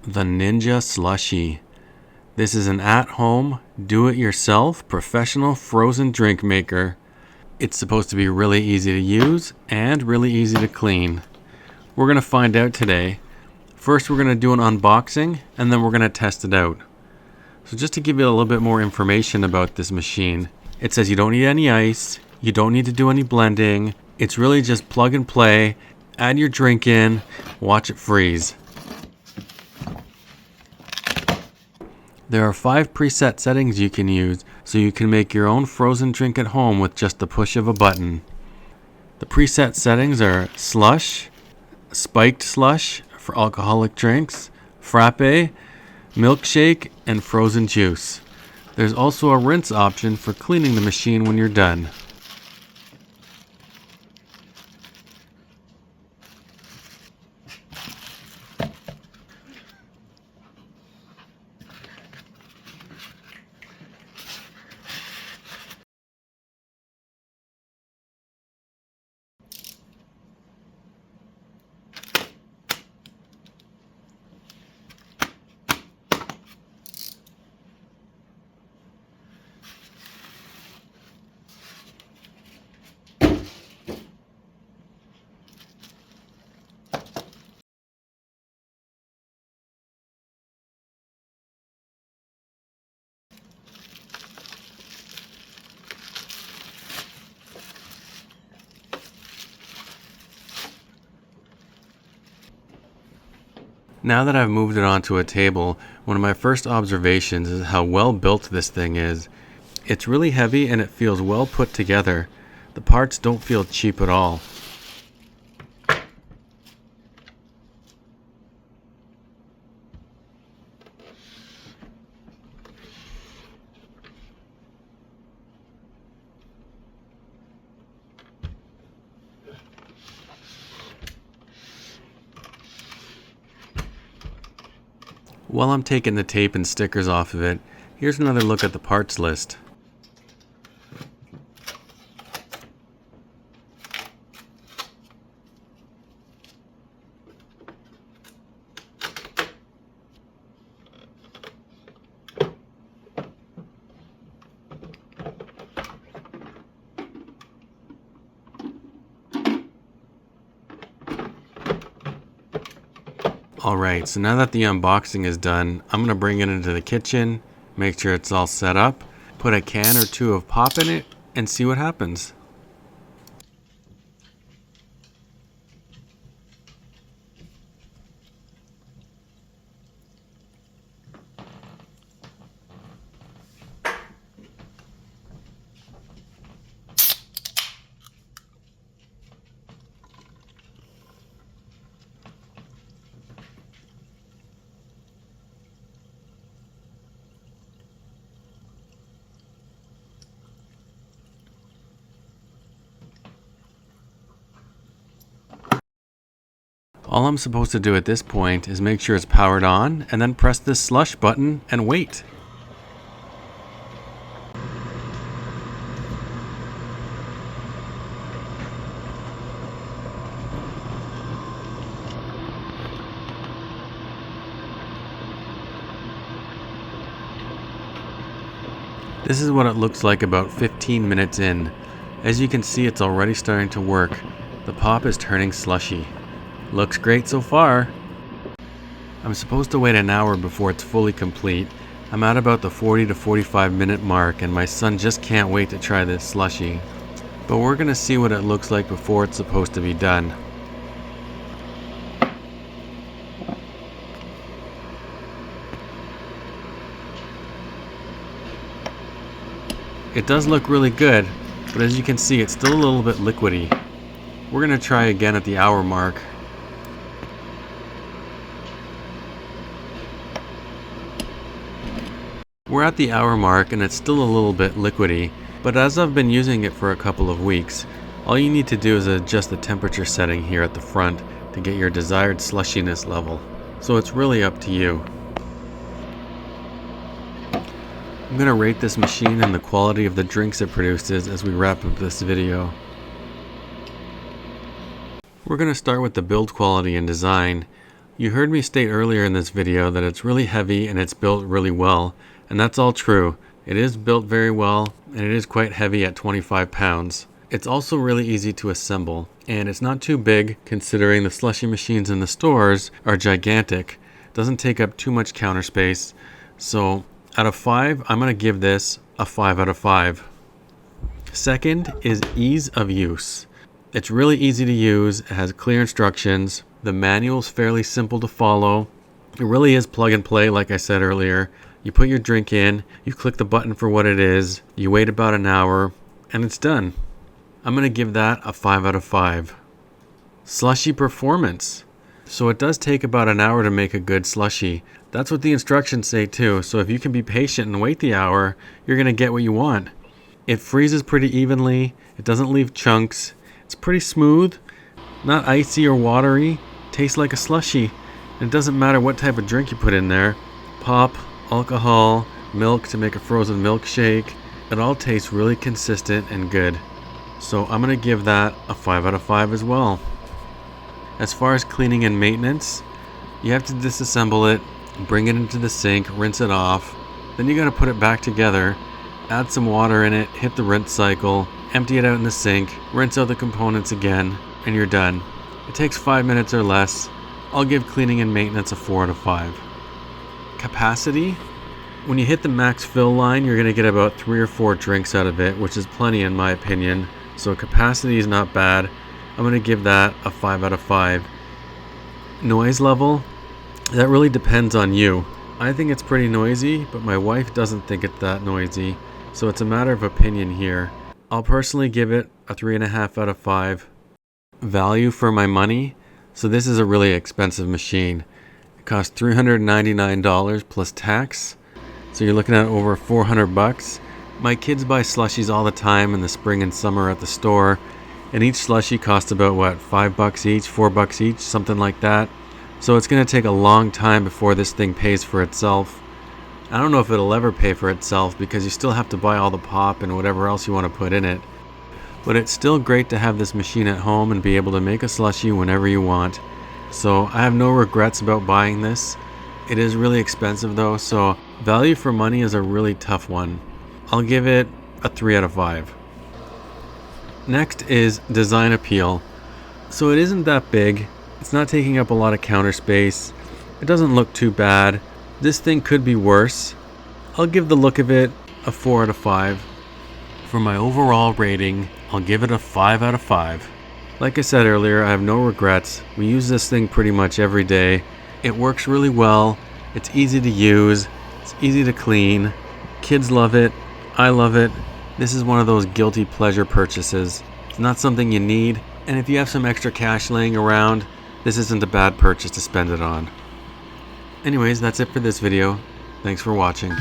The Ninja Slushi. This is an at-home, do-it-yourself, professional frozen drink maker. It's supposed to be really easy to use and really easy to clean. We're going to find out today. First, we're going to do an unboxing, and then we're going to test it out. So just to give you a little bit more information about this machine, it says you don't need any ice, you don't need to do any blending. It's really just plug and play, add your drink in, watch it freeze. There are 5 preset settings you can use, so you can make your own frozen drink at home with just the push of a button. The preset settings are slush, spiked slush for alcoholic drinks, frappe, milkshake, and frozen juice. There's also a rinse option for cleaning the machine when you're done. Now that I've moved it onto a table, one of my first observations is how well built this thing is. It's really heavy and it feels well put together. The parts don't feel cheap at all. While I'm taking the tape and stickers off of it, here's another look at the parts list. Alright, so now that the unboxing is done, I'm going to bring it into the kitchen, make sure it's all set up, put a can or two of pop in it, and see what happens. All I'm supposed to do at this point is make sure it's powered on and then press this slush button and wait. This is what it looks like about 15 minutes in. As you can see, it's already starting to work. The pop is turning slushy. Looks great so far. I'm supposed to wait an hour before it's fully complete. I'm at about the 40 to 45 minute mark and my son just can't wait to try this slushy. But we're gonna see what it looks like before it's supposed to be done. It does look really good, but as you can see, it's still a little bit liquidy. We're gonna try again at the hour mark. We're at the hour mark and it's still a little bit liquidy, but as I've been using it for a couple of weeks, all you need to do is adjust the temperature setting here at the front to get your desired slushiness level. So it's really up to you. I'm going to rate this machine and the quality of the drinks it produces as we wrap up this video. We're going to start with the build quality and design. You heard me state earlier in this video that it's really heavy and it's built really well, and that's all true. It is built very well, and it is quite heavy at 25 pounds. It's also really easy to assemble, and it's not too big considering the slushy machines in the stores are gigantic. It doesn't take up too much counter space, so out of 5, I'm going to give this a 5 out of 5. Second is ease of use. It's really easy to use, it has clear instructions. The manual's fairly simple to follow. It really is plug and play, like I said earlier. You put your drink in, you click the button for what it is, you wait about an hour, and it's done. I'm going to give that a 5 out of 5. Slushy performance. So it does take about an hour to make a good slushy. That's what the instructions say too, so if you can be patient and wait the hour, you're going to get what you want. It freezes pretty evenly, it doesn't leave chunks, it's pretty smooth, not icy or watery, tastes like a slushy. And it doesn't matter what type of drink you put in there. Pop, alcohol, milk to make a frozen milkshake. It all tastes really consistent and good. So I'm going to give that a 5 out of 5 as well. As far as cleaning and maintenance, you have to disassemble it, bring it into the sink, rinse it off. Then you got to put it back together, add some water in it, hit the rinse cycle, empty it out in the sink, rinse out the components again, and you're done. It takes 5 minutes or less. I'll give cleaning and maintenance a 4 out of 5. Capacity. When you hit the max fill line, you're going to get about 3 or 4 drinks out of it, which is plenty in my opinion. So capacity is not bad. I'm going to give that a 5 out of 5. Noise level. That really depends on you. I think it's pretty noisy, but my wife doesn't think it's that noisy. So it's a matter of opinion here. I'll personally give it a 3.5 out of 5. Value for my money. So this is a really expensive machine. It costs $399 plus tax. So you're looking at over 400 bucks. My kids buy slushies all the time in the spring and summer at the store. And each slushie costs about what, $5 each, $4 each, something like that. So it's going to take a long time before this thing pays for itself. I don't know if it'll ever pay for itself because you still have to buy all the pop and whatever else you want to put in it. But it's still great to have this machine at home and be able to make a slushie whenever you want. So I have no regrets about buying this. It is really expensive though, so value for money is a really tough one. I'll give it a 3 out of 5. Next is design appeal. So it isn't that big. It's not taking up a lot of counter space. It doesn't look too bad. This thing could be worse. I'll give the look of it a 4 out of 5. For my overall rating, I'll give it a 5 out of 5. Like I said earlier, I have no regrets. We use this thing pretty much every day. It works really well. It's easy to use. It's easy to clean. Kids love it. I love it. This is one of those guilty pleasure purchases. It's not something you need, and if you have some extra cash laying around, this isn't a bad purchase to spend it on. Anyways, that's it for this video. Thanks for watching.